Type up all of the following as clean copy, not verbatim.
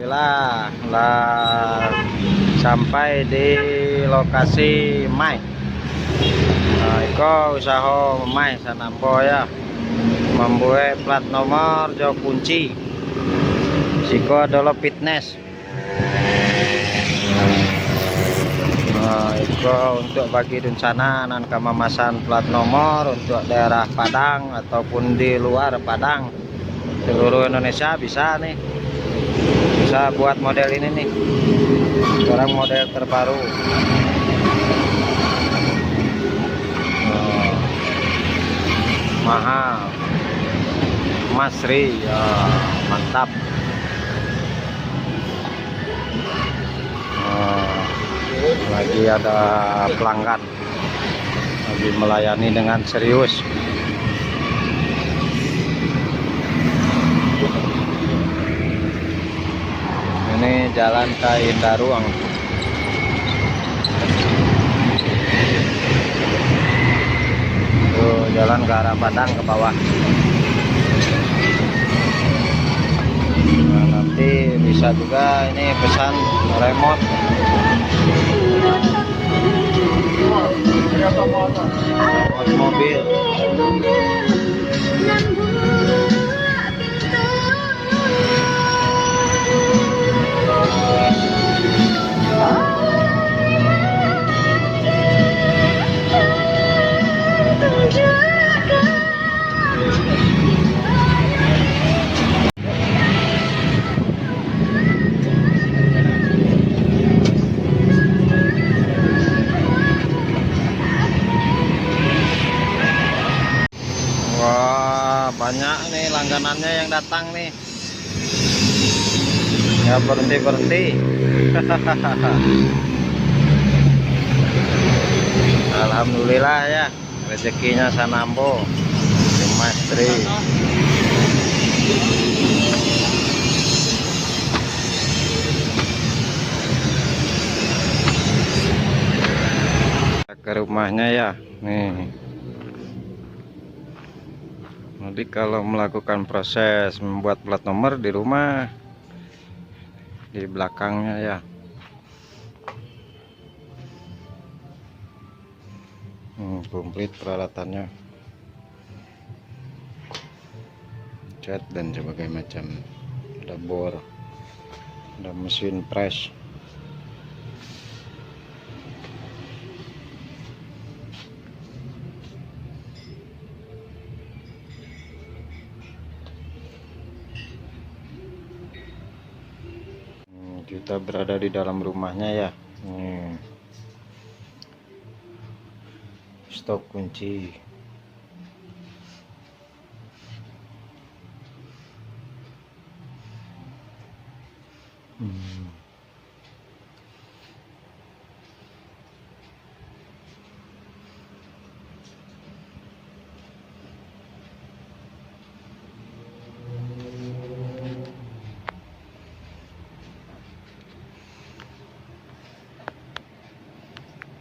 Lah sampai di lokasi Mai. Nah, iko usaha Mai sanampo ya. Membuat plat nomor jauh kunci. Siko adalah fitness. Nah, iko untuk bagi rencana nan kemamasan plat nomor untuk daerah Padang ataupun di luar Padang, seluruh Indonesia bisa nih. Bisa buat model ini nih, sekarang model terbaru. Mahal, Masri ya, mantap. Lagi ada pelanggan, lagi melayani dengan serius. Ini jalan ke Indaruang. Tuh, jalan ke arah Padang ke bawah. Nah, nanti bisa juga ini pesan remote. Remote mobil. Wah, banyak nih langganannya yang datang nih. Ya berhenti-berhenti. Alhamdulillah ya, rezekinya sanambo. Mastri. Ke rumahnya ya, nih. Jadi kalau melakukan proses membuat plat nomor di rumah, di belakangnya ya. Komplit peralatannya, cat dan berbagai macam. Ada bor, ada mesin press. Kita berada di dalam rumahnya ya. Stok kunci.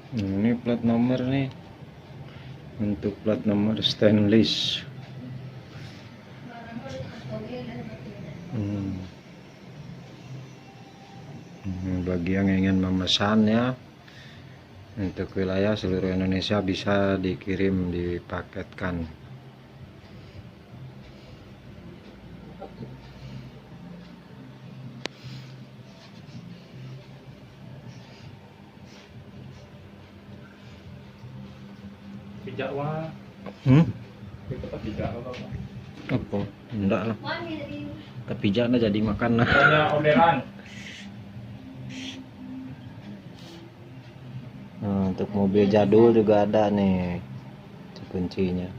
Ini plat nomor nih, untuk plat nomor stainless. Bagi yang ingin memesan ya, untuk wilayah seluruh Indonesia bisa dikirim, dipaketkan. Pijak wah. Apa? Enggak lah. Tapi jangan jadi makan. Banyak orderan. Nah, untuk mobil jadul juga ada nih kuncinya.